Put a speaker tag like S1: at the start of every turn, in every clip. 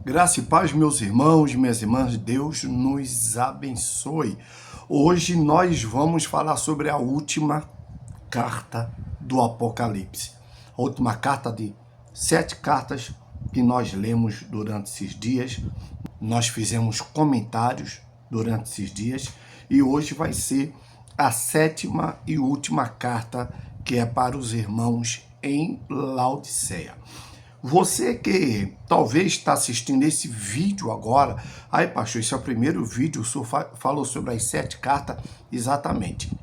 S1: Graça e paz, meus irmãos, minhas irmãs, Deus nos abençoe. Hoje nós vamos falar sobre a última carta do Apocalipse. A última carta de 7 cartas que nós lemos durante esses dias. Nós fizemos comentários durante esses dias e hoje vai ser a 7ª e última carta que é para os irmãos em Laodiceia. Você que talvez está assistindo esse vídeo agora, aí pastor, esse é o primeiro vídeo, o senhor falou sobre as 7 cartas, exatamente.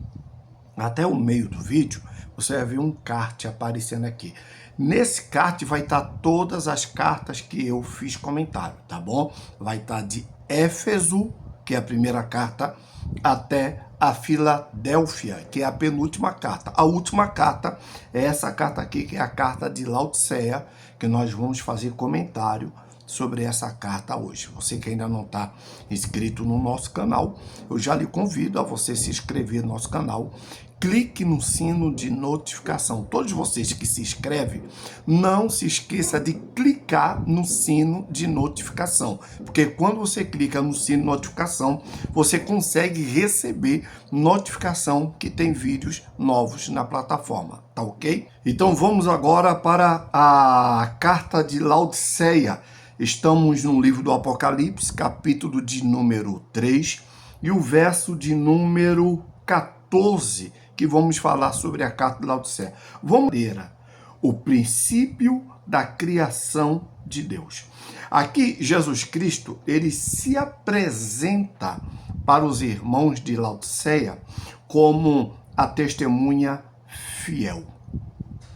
S1: Até o meio do vídeo, você vai ver um kart aparecendo aqui. Nesse kart vai estar todas as cartas que eu fiz comentário, tá bom? Vai estar de Éfeso, que é a primeira carta, até a Filadélfia, que é a penúltima carta. A última carta é essa carta aqui, que é a carta de Laodiceia, que nós vamos fazer comentário sobre essa carta hoje. Você que ainda não está inscrito no nosso canal, eu já lhe convido a você se inscrever no nosso canal. Clique no sino de notificação. Todos vocês que se inscrevem, não se esqueça de clicar no sino de notificação, porque quando você clica no sino de notificação, você consegue receber notificação que tem vídeos novos na plataforma, tá ok? Então vamos agora para a carta de Laodiceia. Estamos no livro do Apocalipse, capítulo de número 3 e o verso de número 14, que vamos falar sobre a carta de Laodiceia. Vamos ler o princípio da criação de Deus. Aqui, Jesus Cristo, ele se apresenta para os irmãos de Laodiceia como a testemunha fiel.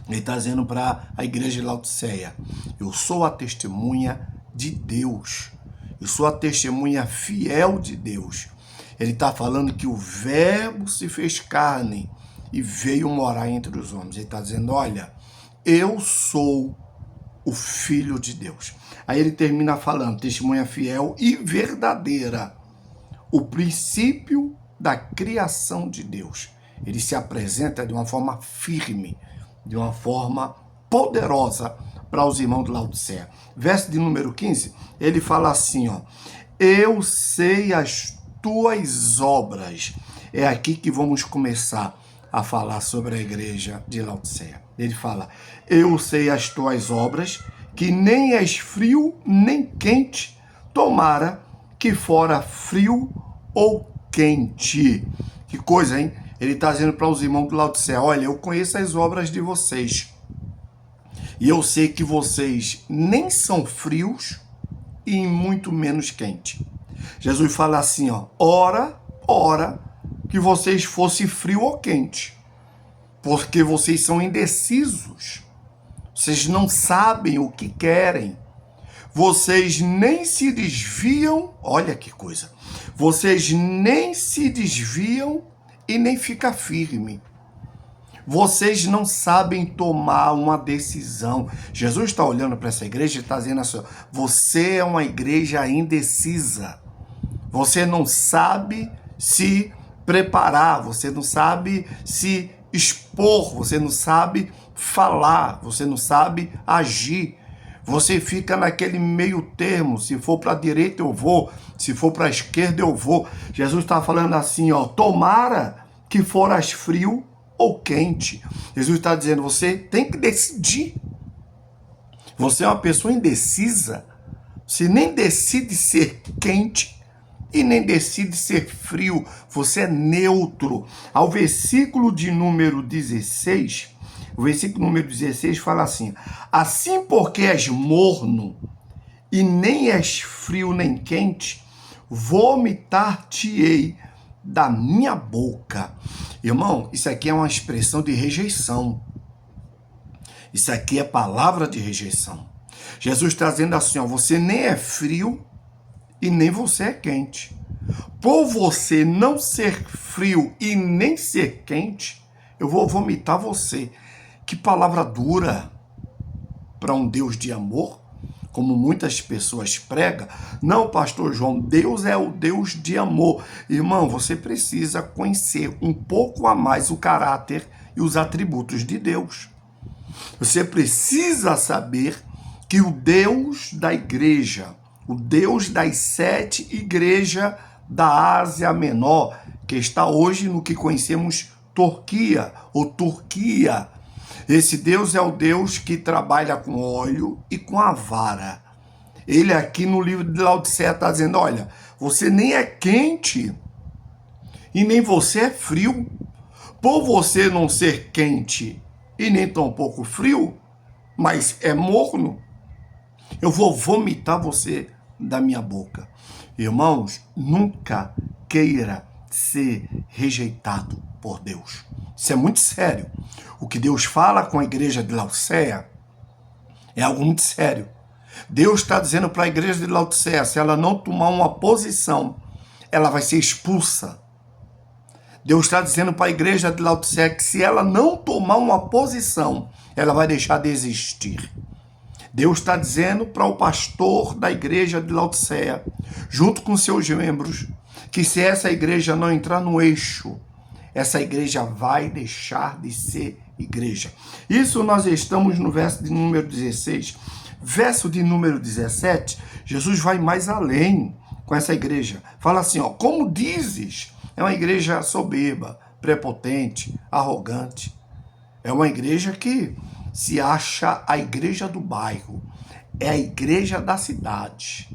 S1: Ele está dizendo para a igreja de Laodiceia: eu sou a testemunha de Deus, eu sou a testemunha fiel de Deus. Ele está falando que o verbo se fez carne e veio morar entre os homens. Ele está dizendo, olha, eu sou o Filho de Deus. Aí ele termina falando, testemunha fiel e verdadeira, o princípio da criação de Deus. Ele se apresenta de uma forma firme, de uma forma poderosa para os irmãos de Laodiceia. Verso de número 15, ele fala assim, ó, eu sei as tuas obras. É aqui que vamos começar a falar sobre a igreja de Laodiceia. Ele fala, eu sei as tuas obras, que nem és frio nem quente, tomara que fora frio ou quente. Que coisa, hein? Ele está dizendo para os irmãos de Laodiceia, olha, eu conheço as obras de vocês, e eu sei que vocês nem são frios e muito menos quente. Jesus fala assim, ó, ora que vocês fossem frio ou quente, porque vocês são indecisos, vocês não sabem o que querem, vocês nem se desviam, olha que coisa, vocês nem se desviam e nem ficam firme. Vocês não sabem tomar uma decisão. Jesus está olhando para essa igreja e está dizendo assim, você é uma igreja indecisa. Você não sabe se preparar, você não sabe se expor, você não sabe falar, você não sabe agir. Você fica naquele meio termo, se for para a direita eu vou, se for para a esquerda eu vou. Jesus está falando assim, ó, tomara que foras frio ou quente. Jesus está dizendo, você tem que decidir. Você é uma pessoa indecisa, você nem decide ser quente e nem decide ser frio, você é neutro. Ao versículo de número 16, o versículo número 16 fala assim, assim porque és morno e nem és frio nem quente, vomitar-te-ei da minha boca. Irmão, isso aqui é uma expressão de rejeição. Isso aqui é palavra de rejeição. Jesus está dizendo assim, ó, você nem é frio e nem você é quente. Por você não ser frio e nem ser quente, eu vou vomitar você. Que palavra dura para um Deus de amor, como muitas pessoas pregam. Não, pastor João, Deus é o Deus de amor. Irmão, você precisa conhecer um pouco a mais o caráter e os atributos de Deus. Você precisa saber que o Deus da igreja, o Deus das 7 igrejas da Ásia Menor, que está hoje no que conhecemos Turquia ou Turquia. Esse Deus é o Deus que trabalha com óleo e com a vara. Ele aqui no livro de Laodiceia está dizendo, olha, você nem é quente e nem você é frio. Por você não ser quente e nem tampouco frio, mas é morno, eu vou vomitar você da minha boca. Irmãos, nunca queira ser rejeitado por Deus. Isso é muito sério. O que Deus fala com a igreja de Laodiceia é algo muito sério. Deus está dizendo para a igreja de Laodiceia, se ela não tomar uma posição, ela vai ser expulsa. Deus está dizendo para a igreja de Laodiceia que se ela não tomar uma posição, ela vai deixar de existir. Deus está dizendo para o pastor da igreja de Laodiceia, junto com seus membros, que se essa igreja não entrar no eixo, essa igreja vai deixar de ser igreja. Isso nós estamos no verso de número 16. Verso de número 17, Jesus vai mais além com essa igreja. Fala assim, ó, como dizes, é uma igreja soberba, prepotente, arrogante. É uma igreja que se acha a igreja do bairro, é a igreja da cidade,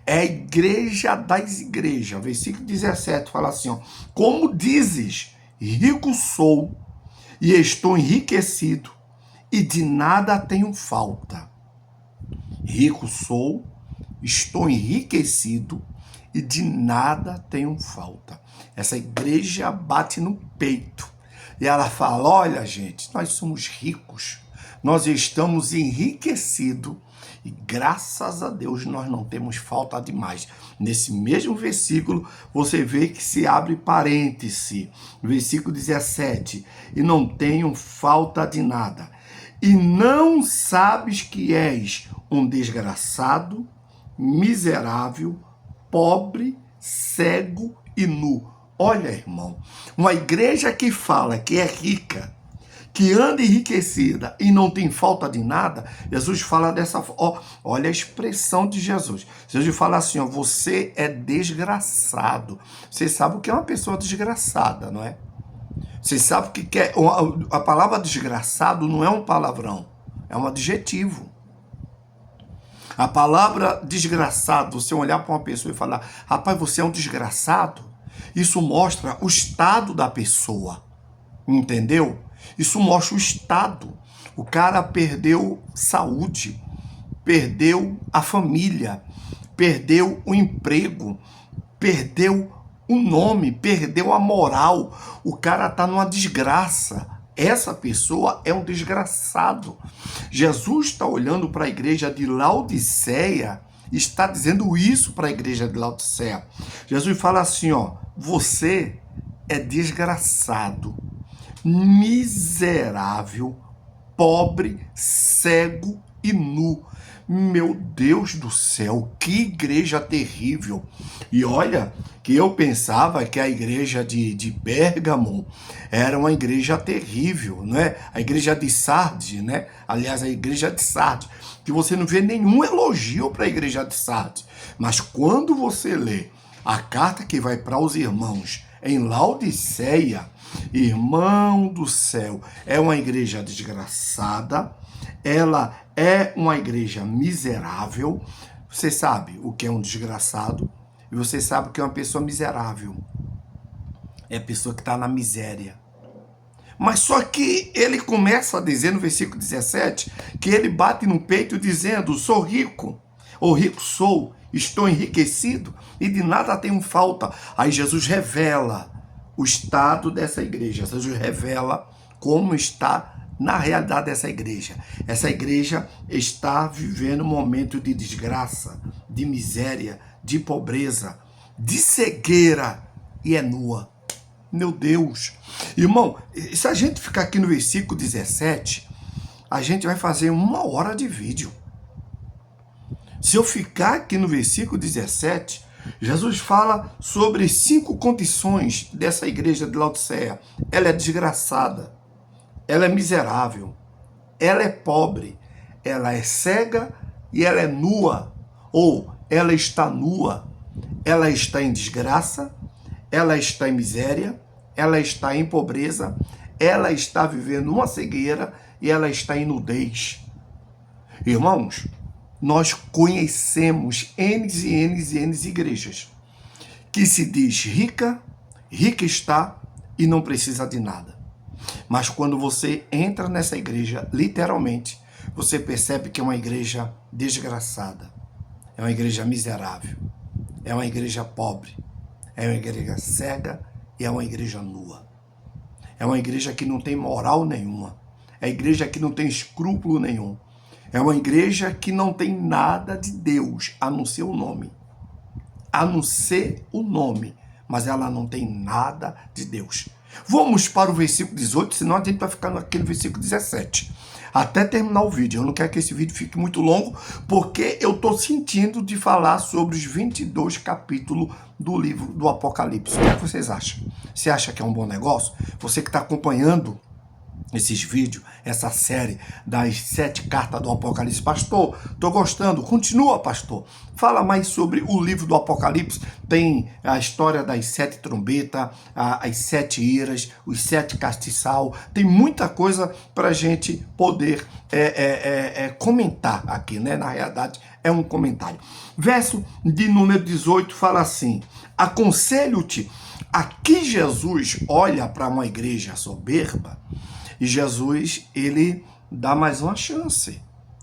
S1: é a igreja das igrejas. Versículo 17 fala assim, ó, como dizes, rico sou e estou enriquecido e de nada tenho falta. Rico sou, estou enriquecido e de nada tenho falta. Essa igreja bate no peito e ela fala, olha gente, nós somos ricos, nós estamos enriquecidos e graças a Deus nós não temos falta de mais. Nesse mesmo versículo você vê que se abre parêntese, versículo 17, e não tenho falta de nada. E não sabes que és um desgraçado, miserável, pobre, cego e nu. Olha, irmão, uma igreja que fala que é rica, que anda enriquecida e não tem falta de nada, Jesus fala dessa forma. Olha a expressão de Jesus. Jesus fala assim, ó, você é desgraçado. Você sabe o que é uma pessoa desgraçada, não é? Você sabe o que é? A palavra desgraçado não é um palavrão, é um adjetivo. A palavra desgraçado, você olhar para uma pessoa e falar, rapaz, você é um desgraçado, isso mostra o estado da pessoa, entendeu? Isso mostra o estado. O cara perdeu saúde, perdeu a família, perdeu o emprego, perdeu o nome, perdeu a moral. O cara tá numa desgraça. Essa pessoa é um desgraçado. Jesus está olhando para a igreja de Laodiceia, está dizendo isso para a igreja de Laodiceia. Jesus fala assim, ó, você é desgraçado, miserável, pobre, cego e nu. Meu Deus do céu, que igreja terrível. E olha, que eu pensava que a igreja de Pérgamo era uma igreja terrível, né? A igreja de Sardes, né? Aliás, a igreja de Sardes, que você não vê nenhum elogio para a igreja de Sardes. Mas quando você lê a carta que vai para os irmãos em Laodiceia, irmão do céu, é uma igreja desgraçada, ela é uma igreja miserável. Você sabe o que é um desgraçado e você sabe o que é uma pessoa miserável. É a pessoa que está na miséria. Mas só que ele começa a dizer no versículo 17 que ele bate no peito dizendo, sou rico, ou rico sou, estou enriquecido e de nada tenho falta. Aí Jesus revela o estado dessa igreja. Jesus revela como está na realidade dessa igreja. Essa igreja está vivendo um momento de desgraça, de miséria, de pobreza, de cegueira e é nua. Meu Deus. Irmão, se a gente ficar aqui no versículo 17, a gente vai fazer 1 hora de vídeo. Se eu ficar aqui no versículo 17, Jesus fala sobre 5 condições dessa igreja de Laodiceia. Ela é desgraçada, ela é miserável, ela é pobre, ela é cega e ela é nua. Ou ela está nua, ela está em desgraça, ela está em miséria, ela está em pobreza, ela está vivendo uma cegueira e ela está em nudez. Irmãos, nós conhecemos N e N e N igrejas que se diz rica, rica está e não precisa de nada. Mas quando você entra nessa igreja, literalmente, você percebe que é uma igreja desgraçada, é uma igreja miserável, é uma igreja pobre, é uma igreja cega e é uma igreja nua. É uma igreja que não tem moral nenhuma, é uma igreja que não tem escrúpulo nenhum, é uma igreja que não tem nada de Deus, a não ser o nome. A não ser o nome, mas ela não tem nada de Deus. Vamos para o versículo 18, senão a gente vai ficar naquele versículo 17. Até terminar o vídeo. Eu não quero que esse vídeo fique muito longo, porque eu estou sentindo de falar sobre os 22 capítulos do livro do Apocalipse. O que é que vocês acham? Você acha que é um bom negócio? Você que está acompanhando esses vídeos, essa série das 7 cartas do Apocalipse. Pastor, tô gostando. Continua, pastor. Fala mais sobre o livro do Apocalipse. Tem a história das 7 trombetas, as 7 iras, os 7 castiçal. Tem muita coisa para a gente poder comentar aqui, né? Na realidade, é um comentário. Verso de número 18 fala assim: aconselho-te. Aqui Jesus olha para uma igreja soberba e Jesus, ele dá mais uma chance.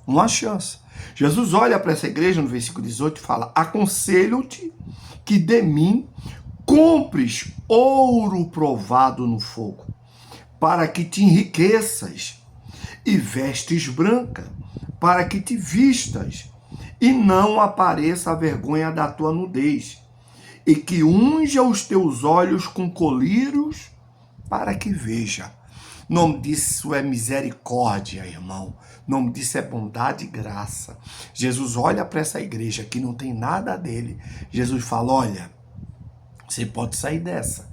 S1: Uma chance. Jesus olha para essa igreja no versículo 18 e fala: aconselho-te que de mim compres ouro provado no fogo, para que te enriqueças, e vestes branca, para que te vistas, e não apareça a vergonha da tua nudez, e que unja os teus olhos com colírios, para que veja. O nome disso é misericórdia, irmão. O nome disso é bondade e graça. Jesus olha para essa igreja que não tem nada dele. Jesus fala: olha, você pode sair dessa.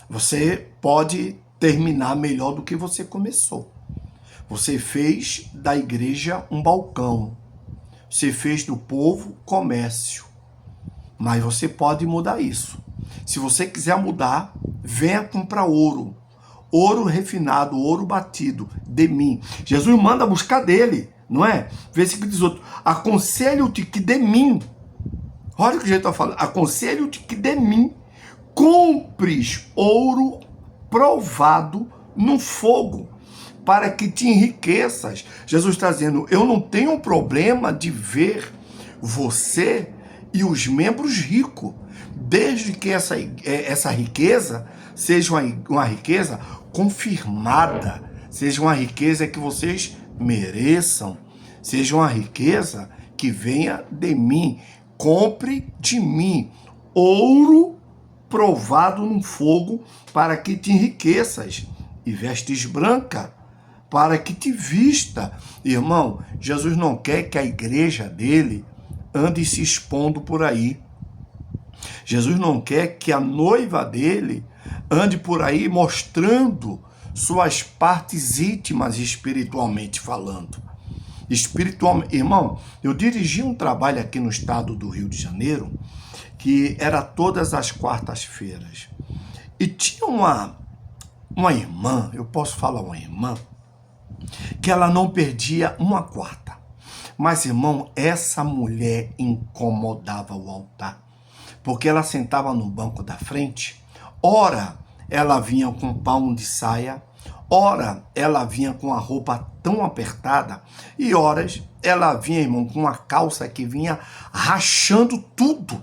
S1: Você pode terminar melhor do que você começou. Você fez da igreja um balcão. Você fez do povo comércio. Mas você pode mudar isso. Se você quiser mudar, venha comprar ouro. Ouro refinado, ouro batido, de mim. Jesus manda buscar dele, não é? Versículo 18. Aconselho-te que de mim, olha o que Jesus está falando, aconselho-te que de mim compres ouro provado no fogo, para que te enriqueças. Jesus está dizendo: eu não tenho problema de ver você e os membros ricos, desde que essa riqueza seja uma riqueza confirmada, seja uma riqueza que vocês mereçam, seja uma riqueza que venha de mim. Compre de mim ouro provado no fogo, para que te enriqueças, e vestes branca, para que te vista. Irmão, Jesus não quer que a igreja dele ande se expondo por aí. Jesus não quer que a noiva dele ande por aí mostrando suas partes íntimas espiritualmente falando. Irmão, eu dirigi um trabalho aqui no estado do Rio de Janeiro, que era todas as quartas-feiras. E tinha uma irmã, eu posso falar uma irmã, que ela não perdia uma quarta. Mas, irmão, essa mulher incomodava o altar, porque ela sentava no banco da frente. Ora, ela vinha com palmo de saia, ora, ela vinha com a roupa tão apertada, e horas ela vinha, irmão, com uma calça que vinha rachando tudo.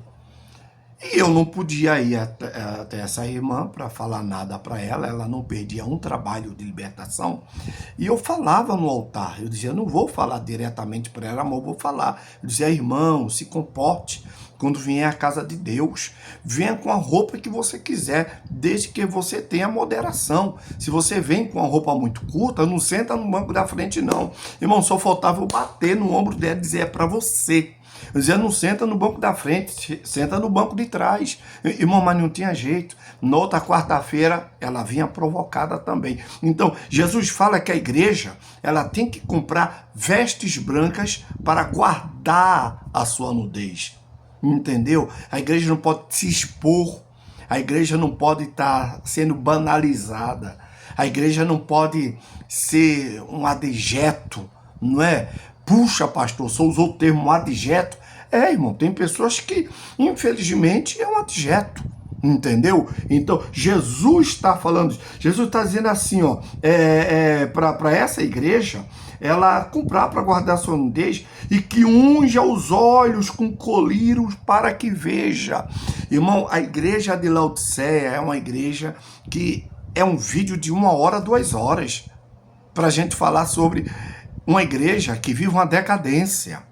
S1: E eu não podia ir até essa irmã para falar nada para ela, ela não perdia um trabalho de libertação. E eu falava no altar, eu dizia: não vou falar diretamente para ela, mas eu vou falar. Eu dizia: irmão, se comporte quando vier à casa de Deus, venha com a roupa que você quiser, desde que você tenha moderação. Se você vem com a roupa muito curta, não senta no banco da frente não. Irmão, só faltava eu bater no ombro dela e dizer: é para você. Dizia, não senta no banco da frente, senta no banco de trás. Irmão, mas não tinha jeito. Na outra quarta-feira, ela vinha provocada também. Então, Jesus fala que a igreja, ela tem que comprar vestes brancas para guardar a sua nudez. Entendeu? A igreja não pode se expor. A igreja não pode estar sendo banalizada. A igreja não pode ser um adjeto, não é? Puxa, pastor, só usou o termo adjeto. Irmão, tem pessoas que, infelizmente, é um adjeto. Entendeu? Então, Jesus está falando, Jesus está dizendo assim, ó, para essa igreja, ela comprar para guardar sua nudez e que unja os olhos com colírios para que veja. Irmão, a igreja de Laodiceia é uma igreja que é um vídeo de 1 hora, 2 horas, para a gente falar sobre uma igreja que vive uma decadência.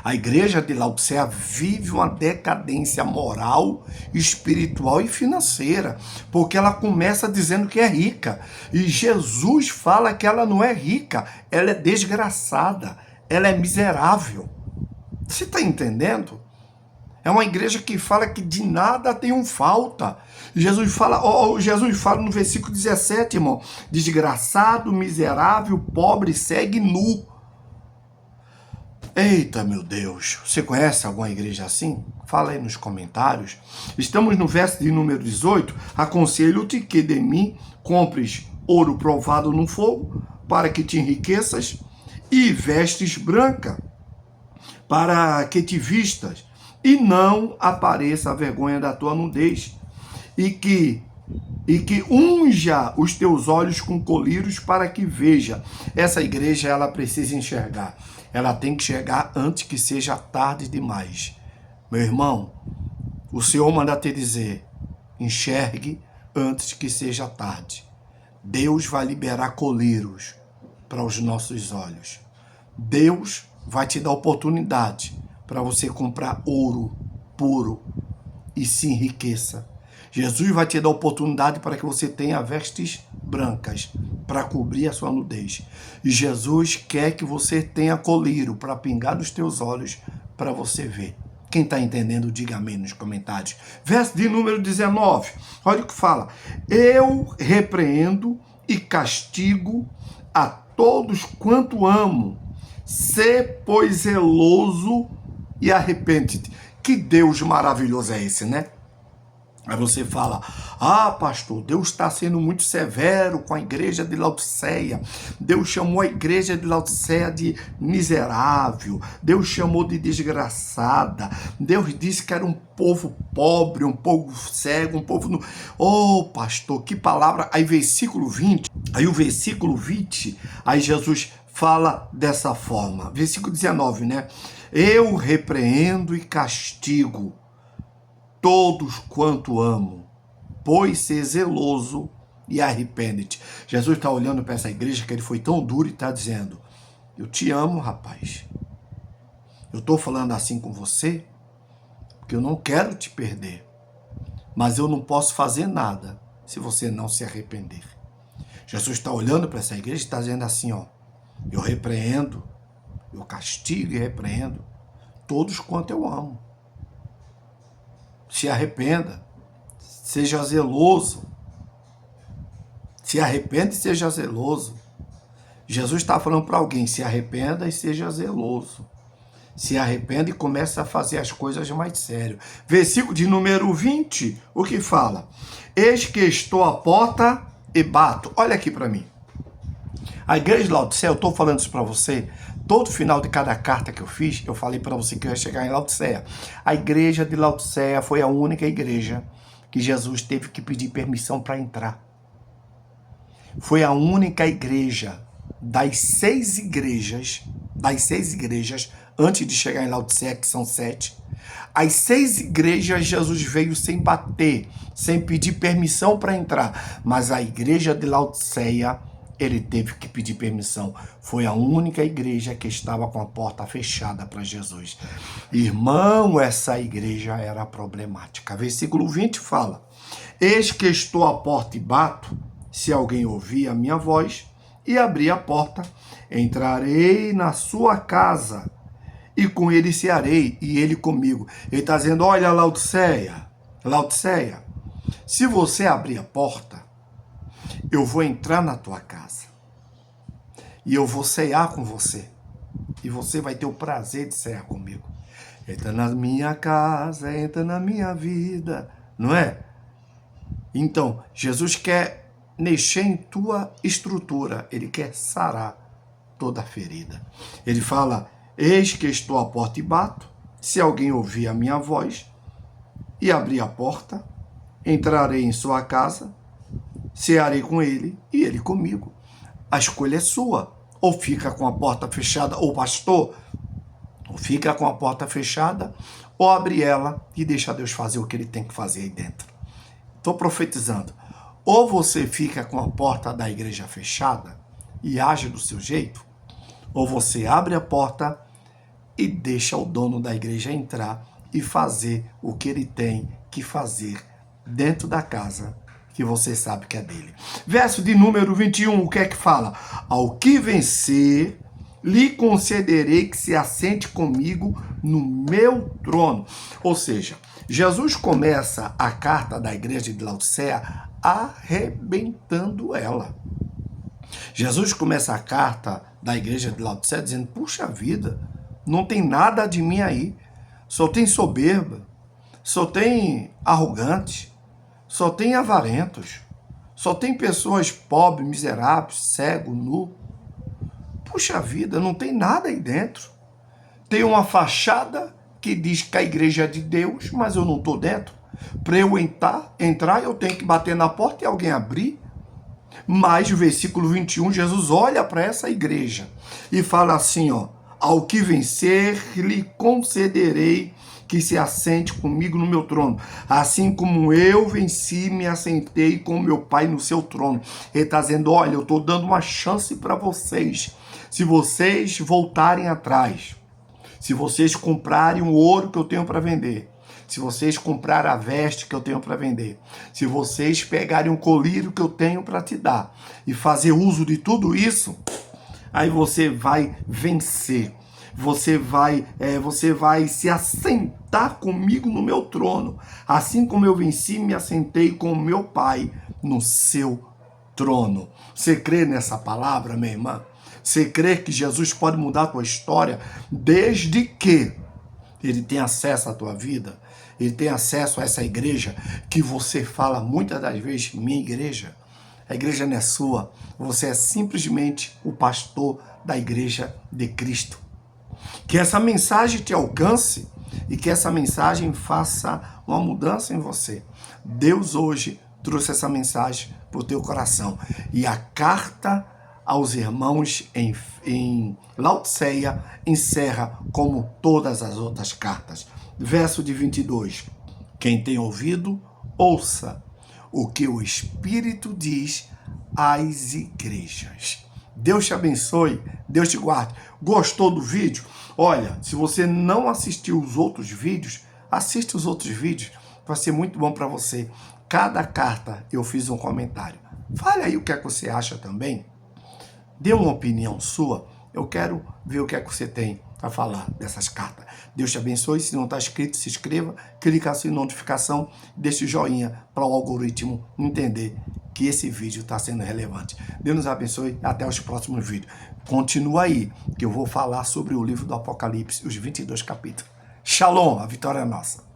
S1: A igreja de Laodiceia vive uma decadência moral, espiritual e financeira, porque ela começa dizendo que é rica. E Jesus fala que ela não é rica, ela é desgraçada, ela é miserável. Você está entendendo? É uma igreja que fala que de nada tem um falta. Jesus fala no versículo 17, irmão, desgraçado, miserável, pobre, cego e nu. Eita, meu Deus, você conhece alguma igreja assim? Fala aí nos comentários. Estamos no verso de número 18. Aconselho-te que de mim compres ouro provado no fogo, para que te enriqueças, e vestes branca, para que te vistas, e não apareça a vergonha da tua nudez, e que unja os teus olhos com colírios para que veja. Essa igreja, ela precisa enxergar. Ela tem que chegar antes que seja tarde demais. Meu irmão, o Senhor manda te dizer, enxergue antes que seja tarde. Deus vai liberar colírios para os nossos olhos. Deus vai te dar oportunidade para você comprar ouro puro e se enriqueça. Jesus vai te dar oportunidade para que você tenha vestes brancas para cobrir a sua nudez. E Jesus quer que você tenha colírio para pingar nos teus olhos para você ver. Quem está entendendo, diga amém nos comentários. Verso de número 19. Olha o que fala. Eu repreendo e castigo a todos quanto amo. Sê, pois, zeloso e arrepende-te. Que Deus maravilhoso é esse, né? Aí você fala, pastor, Deus está sendo muito severo com a igreja de Laodiceia. Deus chamou a igreja de Laodiceia de miserável. Deus chamou de desgraçada. Deus disse que era um povo pobre, um povo cego, um povo... pastor, que palavra. Aí o versículo 20, aí Jesus fala dessa forma. Versículo 19, né? Eu repreendo e castigo todos quanto amo, pois ser zeloso e arrepende-te. Jesus está olhando para essa igreja que ele foi tão duro e está dizendo, eu te amo, rapaz. Eu estou falando assim com você, porque eu não quero te perder, mas eu não posso fazer nada se você não se arrepender. Jesus está olhando para essa igreja e está dizendo assim, eu repreendo, eu castigo e repreendo todos quanto eu amo. Se arrependa, seja zeloso. Se arrependa e seja zeloso. Jesus está falando para alguém, se arrependa e seja zeloso. Se arrependa e comece a fazer as coisas mais sério. Versículo de número 20, o que fala? Eis que estou à porta e bato. Olha aqui para mim. A igreja de Laodiceia, eu estou falando isso para você, todo final de cada carta que eu fiz, eu falei para você que eu ia chegar em Laodiceia. A igreja de Laodiceia foi a única igreja que Jesus teve que pedir permissão para entrar. Foi a única igreja das seis igrejas, antes de chegar em Laodiceia, que são 7, as 6 igrejas Jesus veio sem bater, sem pedir permissão para entrar, mas a igreja de Laodiceia, ele teve que pedir permissão. Foi a única igreja que estava com a porta fechada para Jesus. Irmão, essa igreja era problemática. Versículo 20 fala, eis que estou à porta e bato, se alguém ouvir a minha voz e abrir a porta, entrarei na sua casa e com ele cearei, e ele comigo. Ele está dizendo, olha, Laodiceia, se você abrir a porta, eu vou entrar na tua casa, e eu vou cear com você, e você vai ter o prazer de cear comigo. Entra na minha casa, entra na minha vida, não é? Então, Jesus quer mexer em tua estrutura, ele quer sarar toda a ferida. Ele fala, eis que estou à porta e bato, se alguém ouvir a minha voz e abrir a porta, entrarei em sua casa, cearei com ele e ele comigo. A escolha é sua. Ou fica com a porta fechada, ou pastor, ou fica com a porta fechada, ou abre ela e deixa Deus fazer o que ele tem que fazer aí dentro. Estou profetizando. Ou você fica com a porta da igreja fechada e age do seu jeito, ou você abre a porta e deixa o dono da igreja entrar e fazer o que ele tem que fazer dentro da casa que você sabe que é dele. Verso de número 21, o que é que fala? Ao que vencer, lhe concederei que se assente comigo no meu trono. Ou seja, Jesus começa a carta da igreja de Laodiceia arrebentando ela. Jesus começa a carta da igreja de Laodiceia dizendo, puxa vida, não tem nada de mim aí, só tem soberba, só tem arrogante, só tem avarentos, só tem pessoas pobres, miseráveis, cego, nu. Puxa vida, não tem nada aí dentro. Tem uma fachada que diz que a igreja é de Deus, mas eu não estou dentro. Para eu entrar, eu tenho que bater na porta e alguém abrir. Mas, versículo 21, Jesus olha para essa igreja e fala assim, ó, ao que vencer, lhe concederei que se assente comigo no meu trono, assim como eu venci e me assentei com meu Pai no seu trono. Ele está dizendo, olha, eu estou dando uma chance para vocês. Se vocês voltarem atrás, se vocês comprarem o ouro que eu tenho para vender, se vocês comprarem a veste que eu tenho para vender, se vocês pegarem um colírio que eu tenho para te dar e fazer uso de tudo isso, aí você vai vencer. Você vai se assentar comigo no meu trono, assim como eu venci e me assentei com o meu Pai no seu trono. Você crê nessa palavra, minha irmã? Você crê que Jesus pode mudar a tua história desde que ele tem acesso à tua vida? Ele tem acesso a essa igreja que você fala muitas das vezes, minha igreja. A igreja não é sua, você é simplesmente o pastor da igreja de Cristo. Que essa mensagem te alcance e que essa mensagem faça uma mudança em você. Deus hoje trouxe essa mensagem para o teu coração. E a carta aos irmãos em Laodiceia encerra como todas as outras cartas. Verso de 22. Quem tem ouvido, ouça o que o Espírito diz às igrejas. Deus te abençoe, Deus te guarde. Gostou do vídeo? Olha, se você não assistiu os outros vídeos, assiste os outros vídeos, vai ser muito bom para você. Cada carta eu fiz um comentário. Fale aí o que é que você acha também. Dê uma opinião sua. Eu quero ver o que é que você tem para falar dessas cartas. Deus te abençoe. Se não está inscrito, se inscreva. Clica em notificação. Deixe o joinha para o algoritmo entender que esse vídeo está sendo relevante. Deus nos abençoe. Até os próximos vídeos. Continua aí, que eu vou falar sobre o livro do Apocalipse, os 22 capítulos. Shalom, a vitória é nossa.